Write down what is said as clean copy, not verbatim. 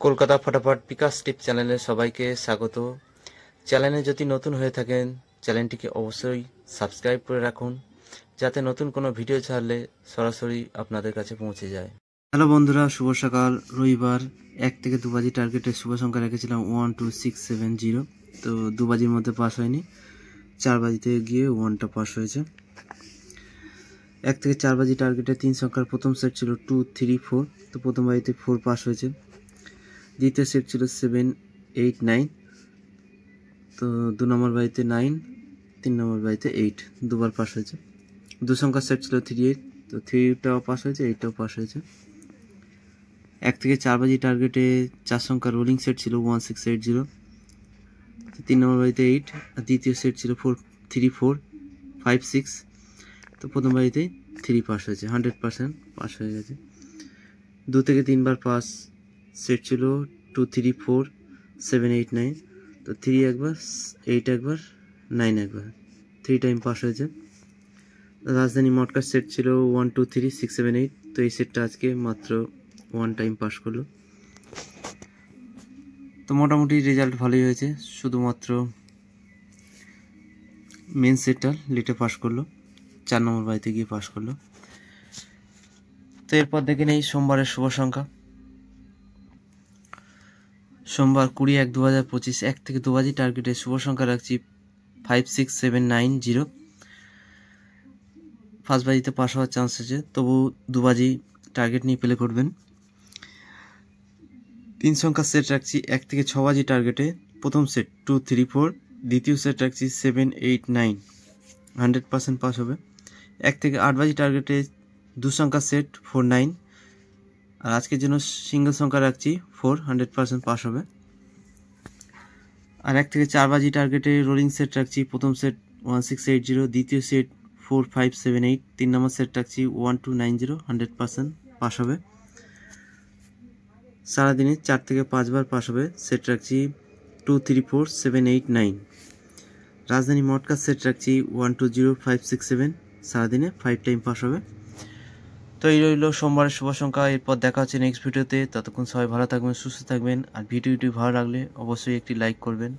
কলকাতা ফটাফট বিকাশ টিপ চ্যানেলে সবাইকে স্বাগত। চ্যানেলে যদি নতুন হয়ে থাকেন চ্যানেলটিকে অবশ্যই সাবস্ক্রাইব করে রাখুন, যাতে নতুন কোনো ভিডিও ছাড়লে সরাসরি আপনাদের কাছে পৌঁছে যায়। হ্যালো বন্ধুরা, শুভ সকাল। রবিবার 1 থেকে 2 বাজি টার্গেটে শুভ সংখ্যা রেখেছিলাম 12670। তো 2 বাজির মধ্যে পাস হয়নি, 4 বাজিতে গিয়ে 1টা পাস হয়েছে। 1 থেকে 4 বাজি টার্গেটে 3 সংখ্যার প্রথম সেট ছিল 2, 3, 4। তো প্রথম বাজিতে 4 পাস হয়েছে। দ্বিতীয় সেট ছিল 7, 8, 9। তো 2 নম্বর বাজিতে 9, 3 নম্বর বাজিতে 8, দুবার পাস হয়েছে। 2 সংখ্যার সেট ছিল 3, 8। তো 3টাও পাস হয়েছে, 8টাও পাস হয়েছে। 1 থেকে 4 বাজি টার্গেটে 4 সংখ্যার রোলিং সেট ছিল 1680। 3 নম্বর বাজিতে 8, আর দ্বিতীয় সেট ছিল 4, 3, 4, 5, 6। তো প্রথম বাজিতেই 3 পাস হয়েছে, 100% পাস হয়ে গেছে। 2 থেকে 3 বার পাস সেট ছিল 2, 3, 4, 7, 8, 9। তো 3 একবার, 8 একবার, 9 একবার, 3 টাইম পাস হয়েছে। রাজধানী মটকার সেট ছিল 1, 2, 3, 6, 7, 8। তো এই সেটটা আজকে মাত্র 1 টাইম পাস করলো। তো মোটামুটি রেজাল্ট ভালোই হয়েছে, শুধুমাত্র মেন সেটটা লেটে পাস করলো, 4 নম্বর বাড়িতে গিয়ে পাস করলো। তো এরপর দেখে নেই সোমবারের শুভ সংখ্যা। সোমবার 20/1/2025 1 থেকে 2 বাজি টার্গেটে শুভ সংখ্যা রাখছি 56790। ফার্স্ট বাজিতে পাস হওয়ার চান্স আছে, তবু 2 বাজি টার্গেট নিয়ে প্লে করবেন। 3 সংখ্যার সেট রাখছি 1 থেকে 6 বাজি টার্গেটে। প্রথম সেট 2, 3, 4। দ্বিতীয় সেট রাখছি 7, 8, 9, 100% পাস হবে। 1 থেকে 8 বাজি টার্গেটে 2 সংখ্যার সেট 4, 9। আর আজকের জন্য সিঙ্গেল সংখ্যা রাখছি 4, 100% পাস হবে। আর 1 থেকে 4 বাজি টার্গেটে রোলিং সেট রাখছি প্রথম সেট 1680, দ্বিতীয় সেট 4, 5, 7, 8, 3 নম্বর সেট রাখছি 1, 2, 90, 100% পাস হবে। সারাদিনে 4 থেকে 5 বার পাস হবে। সেট রাখছি 2, 3, 4, 7, 8, 9। রাজধানী মটকা সেট রাখছি 1, 2, 0, 5, 6, 7। সারাদিনে 5 টাইম পাস হবে। তো এই রইল সোমবারের শুভ সংখ্যা। এরপর দেখা হচ্ছে নেক্সট ভিডিওতে। ততক্ষণ সবাই ভালো থাকবেন, সুস্থ থাকবেন। আর ভিডিওটি ভালো লাগলে অবশ্যই একটি লাইক করবেন।